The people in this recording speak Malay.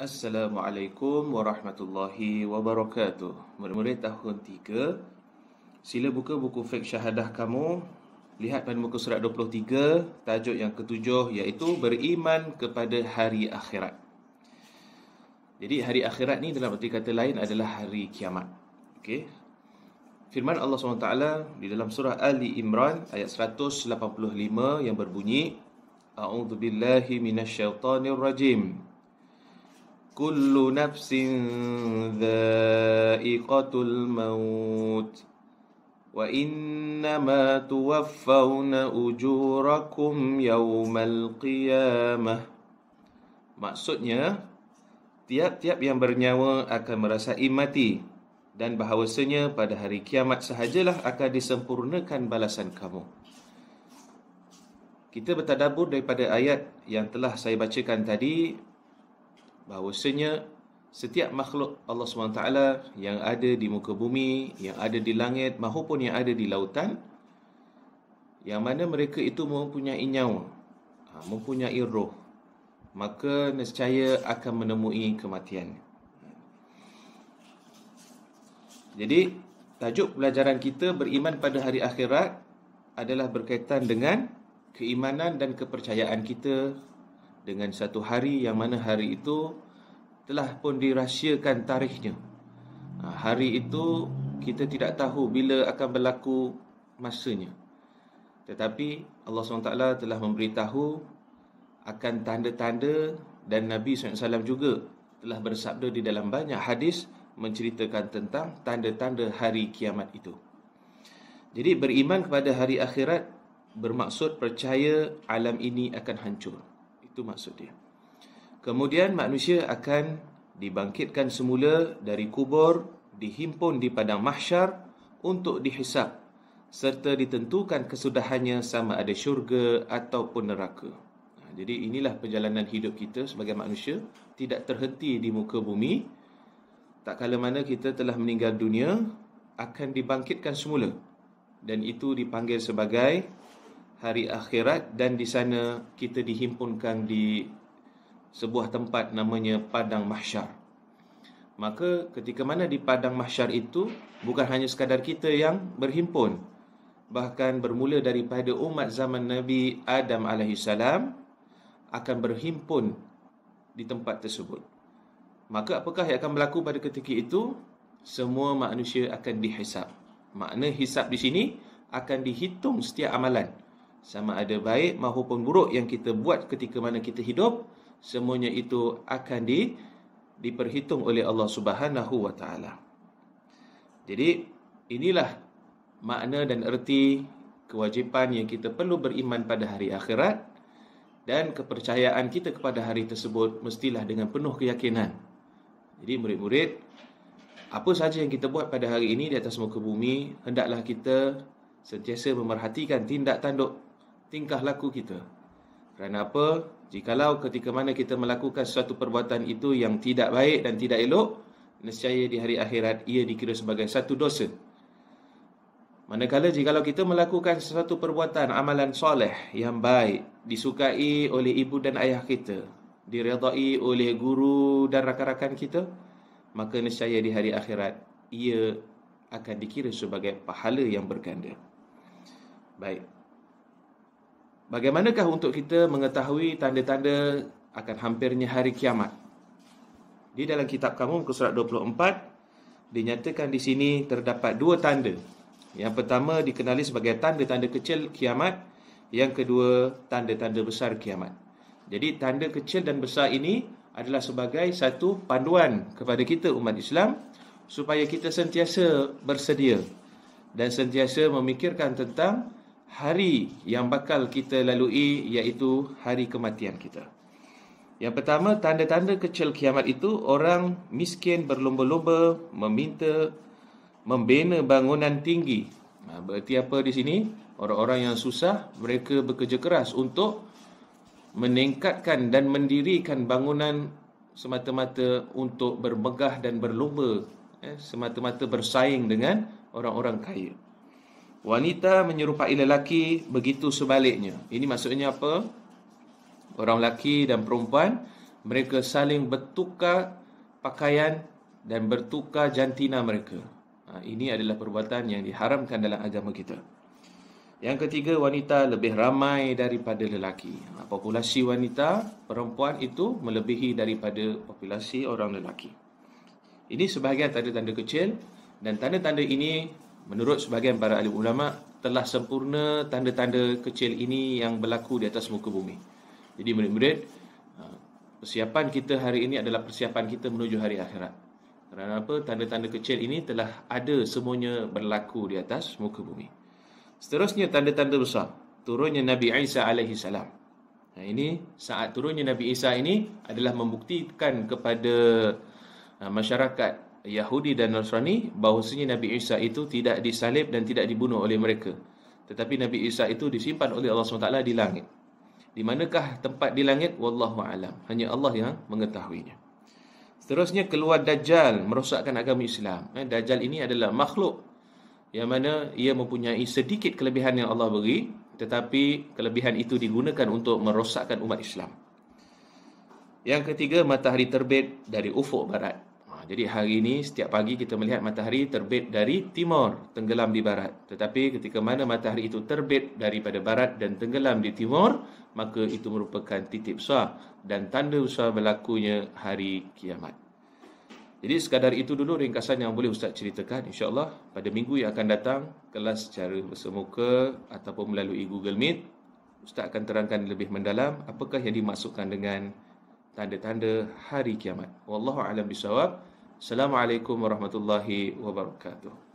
Assalamualaikum warahmatullahi wabarakatuh. Murid-murid tahun 3, sila buka buku fiqh syahadah kamu. Lihat pada muka surat 23, tajuk yang ketujuh, iaitu beriman kepada hari akhirat. Jadi hari akhirat ni dalam arti kata lain adalah hari kiamat. Okey. Firman Allah SWT di dalam surah Ali Imran ayat 185 yang berbunyi, A'udzubillahi minasyaitonir rajim. Kullu nafsin dha'iqatul maut wa innama tuwaffawna ujurakum yawmal qiyamah. Maksudnya, tiap-tiap yang bernyawa akan merasai mati, dan bahawasanya pada hari kiamat sahajalah akan disempurnakan balasan kamu. Kita bertadabbur daripada ayat yang telah saya bacakan tadi, bahawasanya setiap makhluk Allah SWT yang ada di muka bumi, yang ada di langit maupun yang ada di lautan, yang mana mereka itu mempunyai nyawa, mempunyai roh, maka nescaya akan menemui kematian. Jadi tajuk pelajaran kita beriman pada hari akhirat adalah berkaitan dengan keimanan dan kepercayaan kita dengan satu hari yang mana hari itu telah pun dirahsiakan tarikhnya. Hari itu kita tidak tahu bila akan berlaku masanya. Tetapi Allah SWT telah memberitahu akan tanda-tanda, dan Nabi SAW juga telah bersabda di dalam banyak hadis menceritakan tentang tanda-tanda hari kiamat itu. Jadi beriman kepada hari akhirat bermaksud percaya alam ini akan hancur. Itu maksud dia. Kemudian manusia akan dibangkitkan semula dari kubur, dihimpun di padang mahsyar untuk dihisap, serta ditentukan kesudahannya sama ada syurga ataupun neraka. Jadi inilah perjalanan hidup kita sebagai manusia, tidak terhenti di muka bumi. Tak kala mana kita telah meninggal dunia, akan dibangkitkan semula, dan itu dipanggil sebagai hari akhirat, dan di sana kita dihimpunkan di sebuah tempat namanya padang mahsyar. Maka ketika mana di padang mahsyar itu, bukan hanya sekadar kita yang berhimpun, bahkan bermula daripada umat zaman Nabi Adam AS akan berhimpun di tempat tersebut. Maka apakah yang akan berlaku pada ketika itu? Semua manusia akan dihisap. Makna hisap di sini akan dihitung setiap amalan, sama ada baik maupun buruk yang kita buat ketika mana kita hidup, semuanya itu akan diperhitung oleh Allah Subhanahu wa taala. Jadi inilah makna dan erti kewajipan yang kita perlu beriman pada hari akhirat, dan kepercayaan kita kepada hari tersebut mestilah dengan penuh keyakinan. Jadi murid-murid, apa sahaja yang kita buat pada hari ini di atas muka bumi, hendaklah kita sentiasa memerhatikan tindak tanduk tingkah laku kita. Kerana apa? Jikalau ketika mana kita melakukan sesuatu perbuatan itu yang tidak baik dan tidak elok, nescaya di hari akhirat ia dikira sebagai satu dosa. Manakala jikalau kita melakukan sesuatu perbuatan amalan soleh yang baik, disukai oleh ibu dan ayah kita, diredai oleh guru dan rakan-rakan kita, maka nescaya di hari akhirat ia akan dikira sebagai pahala yang berganda. Baik. Bagaimanakah untuk kita mengetahui tanda-tanda akan hampirnya hari kiamat? Di dalam kitab kamu, muka surat 24, dinyatakan di sini terdapat dua tanda. Yang pertama dikenali sebagai tanda-tanda kecil kiamat, yang kedua tanda-tanda besar kiamat. Jadi tanda kecil dan besar ini adalah sebagai satu panduan kepada kita umat Islam, supaya kita sentiasa bersedia dan sentiasa memikirkan tentang hari yang bakal kita lalui, iaitu hari kematian kita. Yang pertama, tanda-tanda kecil kiamat itu, orang miskin berlomba-lomba membina bangunan tinggi. Berarti apa di sini? Orang-orang yang susah, mereka bekerja keras untuk meningkatkan dan mendirikan bangunan semata-mata untuk bermegah dan berlomba, semata-mata bersaing dengan orang-orang kaya. Wanita menyerupai lelaki, begitu sebaliknya. Ini maksudnya apa? Orang lelaki dan perempuan mereka saling bertukar pakaian dan bertukar jantina mereka. Ini adalah perbuatan yang diharamkan dalam agama kita. Yang ketiga, wanita lebih ramai daripada lelaki. Populasi wanita, perempuan itu melebihi daripada populasi orang lelaki. Ini sebahagian tanda-tanda kecil, dan tanda-tanda ini menurut sebahagian para ahli ulama telah sempurna tanda-tanda kecil ini yang berlaku di atas muka bumi. Jadi murid-murid, persiapan kita hari ini adalah persiapan kita menuju hari akhirat. Kerana apa? Tanda-tanda kecil ini telah ada semuanya berlaku di atas muka bumi. Seterusnya tanda-tanda besar, turunnya Nabi Isa alaihi salam. Ini saat turunnya Nabi Isa ini adalah membuktikan kepada masyarakat Yahudi dan Nasrani bahawasanya Nabi Isa itu tidak disalib dan tidak dibunuh oleh mereka. Tetapi Nabi Isa itu disimpan oleh Allah SWT di langit. Di manakah tempat di langit? Wallahu a'lam. Hanya Allah yang mengetahuinya. Seterusnya keluar Dajjal merosakkan agama Islam. Dajjal ini adalah makhluk yang mana ia mempunyai sedikit kelebihan yang Allah beri, tetapi kelebihan itu digunakan untuk merosakkan umat Islam. Yang ketiga, matahari terbit dari ufuk barat. Jadi hari ini setiap pagi kita melihat matahari terbit dari timur, tenggelam di barat. Tetapi ketika mana matahari itu terbit daripada barat dan tenggelam di timur, maka itu merupakan titik besar dan tanda besar berlakunya hari kiamat. Jadi sekadar itu dulu ringkasan yang boleh Ustaz ceritakan. InsyaAllah pada minggu yang akan datang, kelas secara bersemuka ataupun melalui Google Meet, Ustaz akan terangkan lebih mendalam apakah yang dimaksudkan dengan tanda-tanda hari kiamat. Wallahu a'lam bishawab. Assalamualaikum warahmatullahi wabarakatuh.